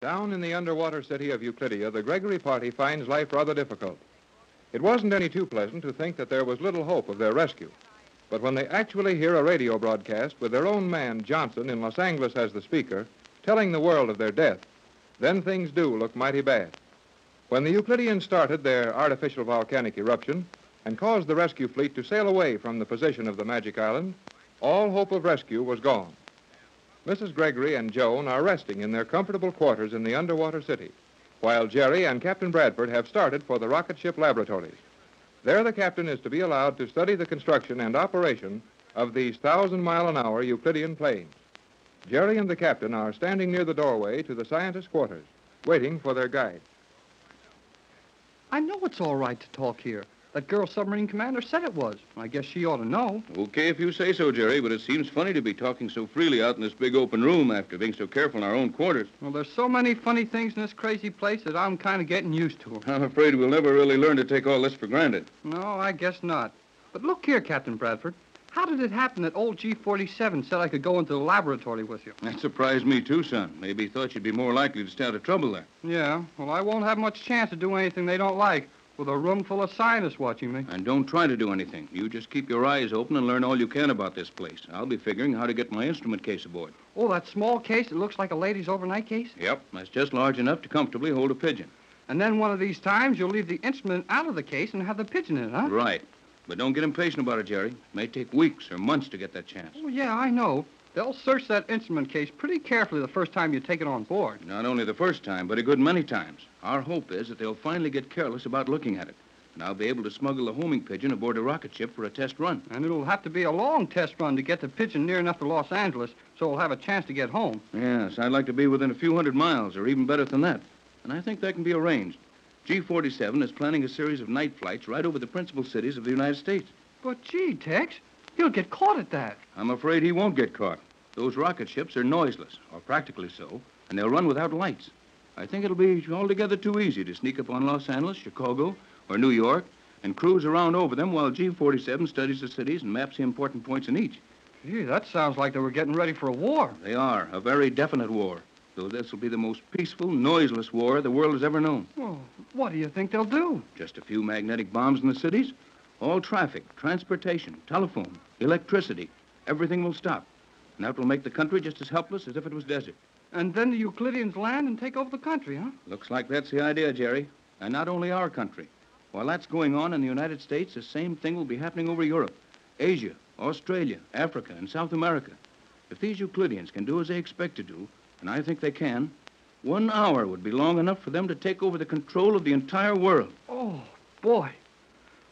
Down in the underwater city of Euclidia, the Gregory party finds life rather difficult. It wasn't any too pleasant to think that there was little hope of their rescue. But when they actually hear a radio broadcast with their own man, Johnson, in Los Angeles as the speaker, telling the world of their death, then things do look mighty bad. When the Euclideans started their artificial volcanic eruption and caused the rescue fleet to sail away from the position of the Magic Island, all hope of rescue was gone. Mrs. Gregory and Joan are resting in their comfortable quarters in the underwater city, while Jerry and Captain Bradford have started for the rocket ship laboratories. There the captain is to be allowed to study the construction and operation of these 1,000-mile-an-hour Euclidean planes. Jerry and the captain are standing near the doorway to the scientists' quarters, waiting for their guide. I know it's all right to talk here. That girl submarine commander said it was. I guess she ought to know. Okay if you say so, Jerry, but it seems funny to be talking so freely out in this big open room after being so careful in our own quarters. Well, there's so many funny things in this crazy place that I'm kind of getting used to them. I'm afraid we'll never really learn to take all this for granted. No, I guess not. But look here, Captain Bradford. How did it happen that old G-47 said I could go into the laboratory with you? That surprised me, too, son. Maybe he thought you'd be more likely to stay out of trouble there. Yeah, well, I won't have much chance to do anything they don't like with a room full of scientists watching me. And don't try to do anything. You just keep your eyes open and learn all you can about this place. I'll be figuring how to get my instrument case aboard. Oh, that small case that looks like a lady's overnight case? Yep, that's just large enough to comfortably hold a pigeon. And then one of these times you'll leave the instrument out of the case and have the pigeon in it, huh? Right. But don't get impatient about it, Jerry. It may take weeks or months to get that chance. Oh, yeah, I know. They'll search that instrument case pretty carefully the first time you take it on board. Not only the first time, but a good many times. Our hope is that they'll finally get careless about looking at it. And I'll be able to smuggle the homing pigeon aboard a rocket ship for a test run. And it'll have to be a long test run to get the pigeon near enough to Los Angeles so we'll have a chance to get home. Yes, I'd like to be within a few hundred miles, or even better than that. And I think that can be arranged. G-47 is planning a series of night flights right over the principal cities of the United States. But gee, Tex, he'll get caught at that. I'm afraid he won't get caught. Those rocket ships are noiseless, or practically so, and they'll run without lights. I think it'll be altogether too easy to sneak up on Los Angeles, Chicago, or New York, and cruise around over them while G-47 studies the cities and maps the important points in each. Gee, that sounds like they were getting ready for a war. They are, a very definite war. Though this will be the most peaceful, noiseless war the world has ever known. Well, what do you think they'll do? Just a few magnetic bombs in the cities. All traffic, transportation, telephone, electricity, everything will stop. And that will make the country just as helpless as if it was desert. And then the Euclideans land and take over the country, huh? Looks like that's the idea, Jerry. And not only our country. While that's going on in the United States, the same thing will be happening over Europe, Asia, Australia, Africa, and South America. If these Euclideans can do as they expect to do, and I think they can, 1 hour would be long enough for them to take over the control of the entire world. Oh, boy.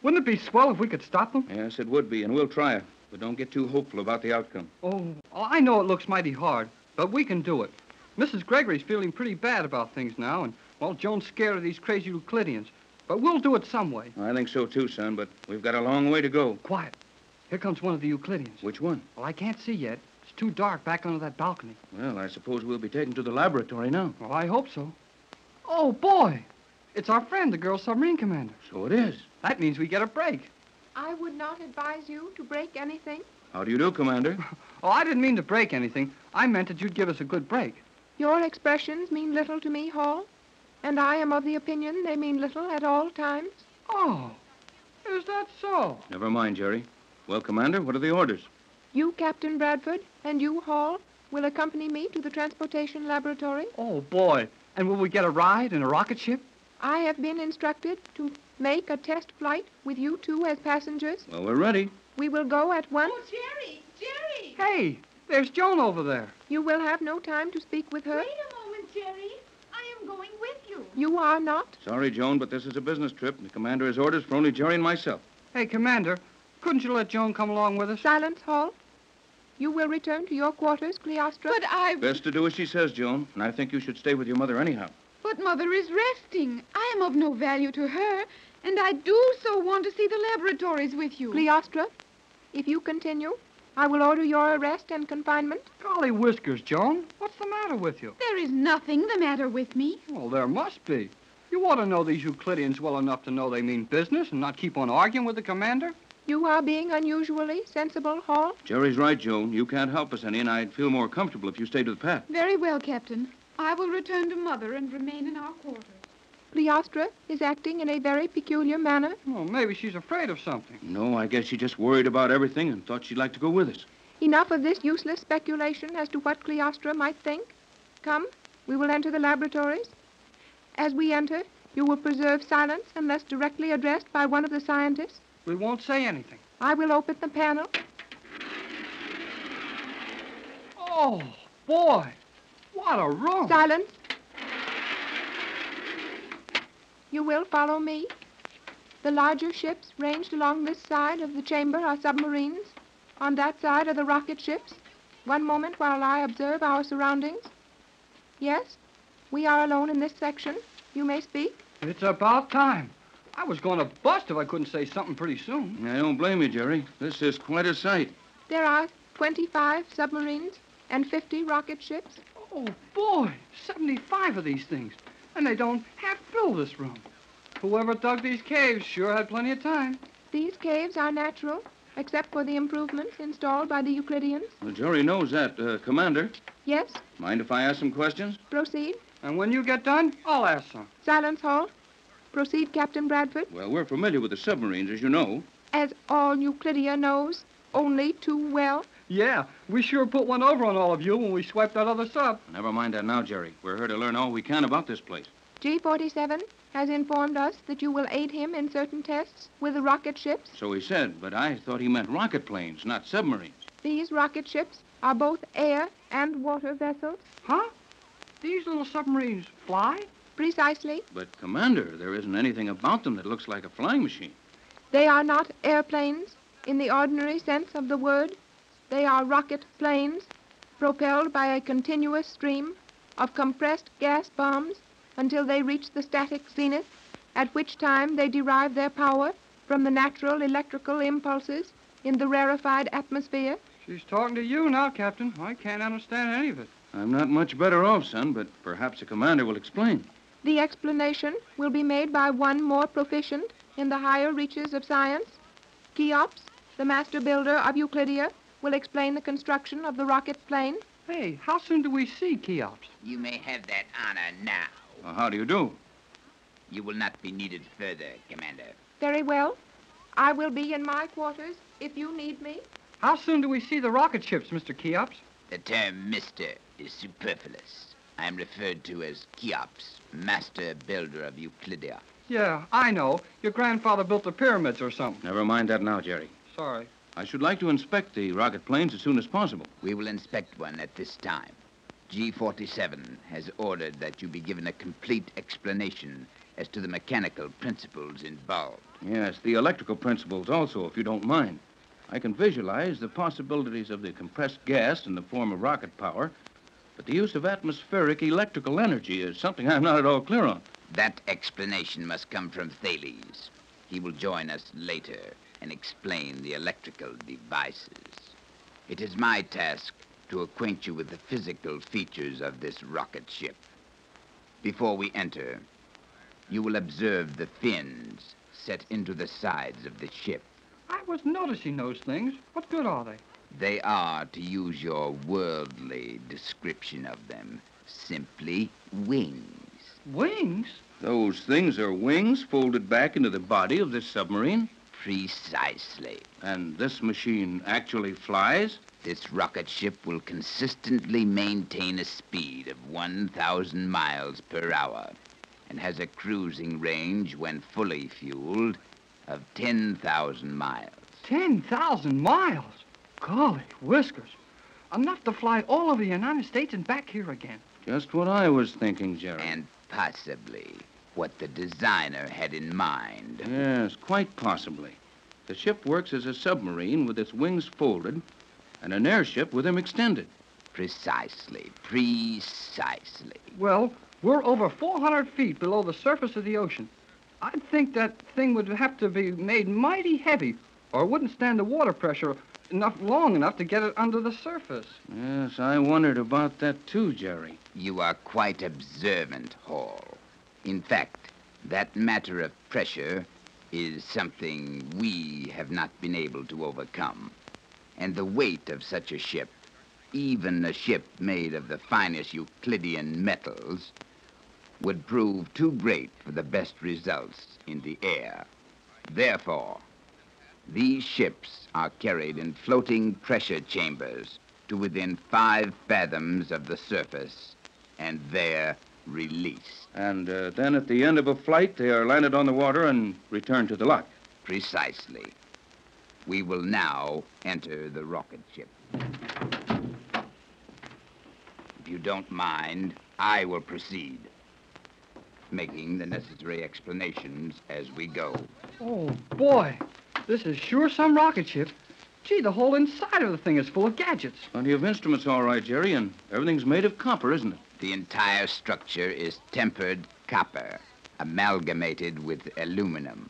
Wouldn't it be swell if we could stop them? Yes, it would be, and we'll try it. But don't get too hopeful about the outcome. Oh, I know it looks mighty hard, but we can do it. Mrs. Gregory's feeling pretty bad about things now, and, well, Joan's scared of these crazy Euclideans. But we'll do it some way. I think so, too, son, but we've got a long way to go. Quiet. Here comes one of the Euclideans. Which one? Well, I can't see yet. It's too dark back under that balcony. Well, I suppose we'll be taken to the laboratory now. Well, I hope so. Oh, boy. It's our friend, the girl submarine commander. So it is. That means we get a break. I would not advise you to break anything. How do you do, Commander? Oh, I didn't mean to break anything. I meant that you'd give us a good break. Your expressions mean little to me, Hall, and I am of the opinion they mean little at all times. Oh, is that so? Never mind, Jerry. Well, Commander, what are the orders? You, Captain Bradford, and you, Hall, will accompany me to the transportation laboratory. Oh, boy. And will we get a ride in a rocket ship? I have been instructed to make a test flight with you two as passengers. Well, we're ready. We will go at once. Oh, Jerry! Jerry! Hey, there's Joan over there. You will have no time to speak with her. Wait a moment, Jerry. I am going with you. You are not. Sorry, Joan, but this is a business trip, and the Commander has orders for only Jerry and myself. Hey, Commander, couldn't you let Joan come along with us? Silence, Hall. You will return to your quarters, Cleostra. But Best to do as she says, Joan, and I think you should stay with your mother anyhow. But Mother is resting. I am of no value to her, and I do so want to see the laboratories with you. Cleostra, if you continue, I will order your arrest and confinement. Golly whiskers, Joan. What's the matter with you? There is nothing the matter with me. Well, there must be. You ought to know these Euclideans well enough to know they mean business and not keep on arguing with the commander. You are being unusually sensible, Hall. Jerry's right, Joan. You can't help us any, and I'd feel more comfortable if you stayed with Pat. Very well, Captain. I will return to Mother and remain in our quarters. Cleostra is acting in a very peculiar manner. Well, maybe she's afraid of something. No, I guess she just worried about everything and thought she'd like to go with us. Enough of this useless speculation as to what Cleostra might think. Come, we will enter the laboratories. As we enter, you will preserve silence unless directly addressed by one of the scientists. We won't say anything. I will open the panel. Oh, boy. What a room. Silence. You will follow me. The larger ships ranged along this side of the chamber are submarines. On that side are the rocket ships. One moment while I observe our surroundings. Yes, we are alone in this section. You may speak. It's about time. I was going to bust if I couldn't say something pretty soon. I don't blame you, Jerry. This is quite a sight. There are 25 submarines and 50 rocket ships. Oh, boy. 75 of these things. And they don't half fill this room. Whoever dug these caves sure had plenty of time. These caves are natural, except for the improvements installed by the Euclideans. Well, Jerry knows that. Commander, Yes, mind if I ask some questions? proceed. And when you get done, I'll ask some. Silence, Hall. Proceed, Captain Bradford. Well, we're familiar with the submarines, as you know. As all Euclidia knows, only too well. Yeah, we sure put one over on all of you when we swiped that other sub. Never mind that now, Jerry. We're here to learn all we can about this place. G-47 has informed us that you will aid him in certain tests with the rocket ships. So he said, but I thought he meant rocket planes, not submarines. These rocket ships are both air and water vessels. Huh? These little submarines fly? Precisely. But, Commander, there isn't anything about them that looks like a flying machine. They are not airplanes in the ordinary sense of the word. They are rocket planes propelled by a continuous stream of compressed gas bombs until they reach the static zenith, at which time they derive their power from the natural electrical impulses in the rarefied atmosphere. She's talking to you now, Captain. I can't understand any of it. I'm not much better off, son, but perhaps the commander will explain. The explanation will be made by one more proficient in the higher reaches of science. Cheops, the master builder of Euclidia, will explain the construction of the rocket plane. Hey, how soon do we see Cheops? You may have that honor now. Well, how do you do? You will not be needed further, Commander. Very well. I will be in my quarters if you need me. How soon do we see the rocket ships, Mr. Cheops? The term Mr. is superfluous. I am referred to as Cheops, master builder of Euclidia. Yeah, I know. Your grandfather built the pyramids or something. Never mind that now, Jerry. Sorry. I should like to inspect the rocket planes as soon as possible. We will inspect one at this time. G47 has ordered that you be given a complete explanation as to the mechanical principles involved. Yes, the electrical principles also, if you don't mind. I can visualize the possibilities of the compressed gas in the form of rocket power, but the use of atmospheric electrical energy is something I'm not at all clear on. That explanation must come from Thales. He will join us later and explain the electrical devices. It is my task to acquaint you with the physical features of this rocket ship. Before we enter, you will observe the fins set into the sides of the ship. I was noticing those things. What good are they? They are, to use your worldly description of them, simply wings. Wings? Those things are wings folded back into the body of this submarine. Precisely. And this machine actually flies? This rocket ship will consistently maintain a speed of 1,000 miles per hour and has a cruising range, when fully fueled, of 10,000 miles. 10,000 miles? Golly whiskers. Enough to fly all over the United States and back here again. Just what I was thinking, Jerry. And possibly what the designer had in mind. Yes, quite possibly. The ship works as a submarine with its wings folded and an airship with them extended. Precisely. Well, we're over 400 feet below the surface of the ocean. I'd think that thing would have to be made mighty heavy, or it wouldn't stand the water pressure long enough to get it under the surface. Yes, I wondered about that too, Jerry. You are quite observant, Hall. In fact, that matter of pressure is something we have not been able to overcome. And the weight of such a ship even a ship made of the finest Euclidean metals would prove too great for the best results in the air. Therefore, these ships are carried in floating pressure chambers to within 5 fathoms of the surface and there released. And then at the end of a flight, they are landed on the water and returned to the lock. Precisely. We will now enter the rocket ship. If you don't mind, I will proceed, making the necessary explanations as we go. Oh, boy. This is sure some rocket ship. Gee, the whole inside of the thing is full of gadgets. Plenty of instruments, all right, Jerry, and everything's made of copper, isn't it? The entire structure is tempered copper, amalgamated with aluminum.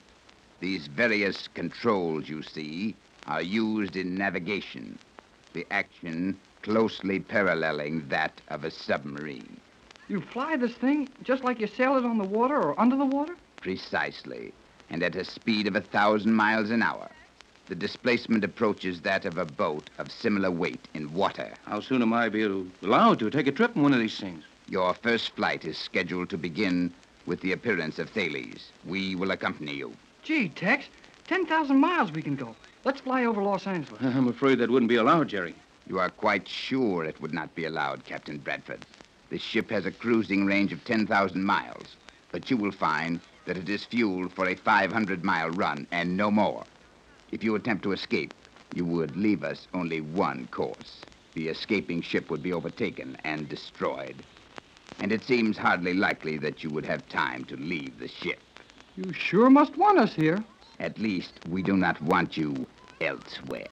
These various controls you see are used in navigation, the action closely paralleling that of a submarine. You fly this thing just like you sail it on the water or under the water? Precisely, and at a speed of 1,000 miles an hour. The displacement approaches that of a boat of similar weight in water. How soon am I allowed to take a trip in one of these things? Your first flight is scheduled to begin with the appearance of Thales. We will accompany you. Gee, Tex, 10,000 miles we can go. Let's fly over Los Angeles. I'm afraid that wouldn't be allowed, Jerry. You are quite sure it would not be allowed, Captain Bradford. This ship has a cruising range of 10,000 miles, but you will find that it is fueled for a 500-mile run and no more. If you attempt to escape, you would leave us only one course. The escaping ship would be overtaken and destroyed. And it seems hardly likely that you would have time to leave the ship. You sure must want us here. At least, we do not want you elsewhere.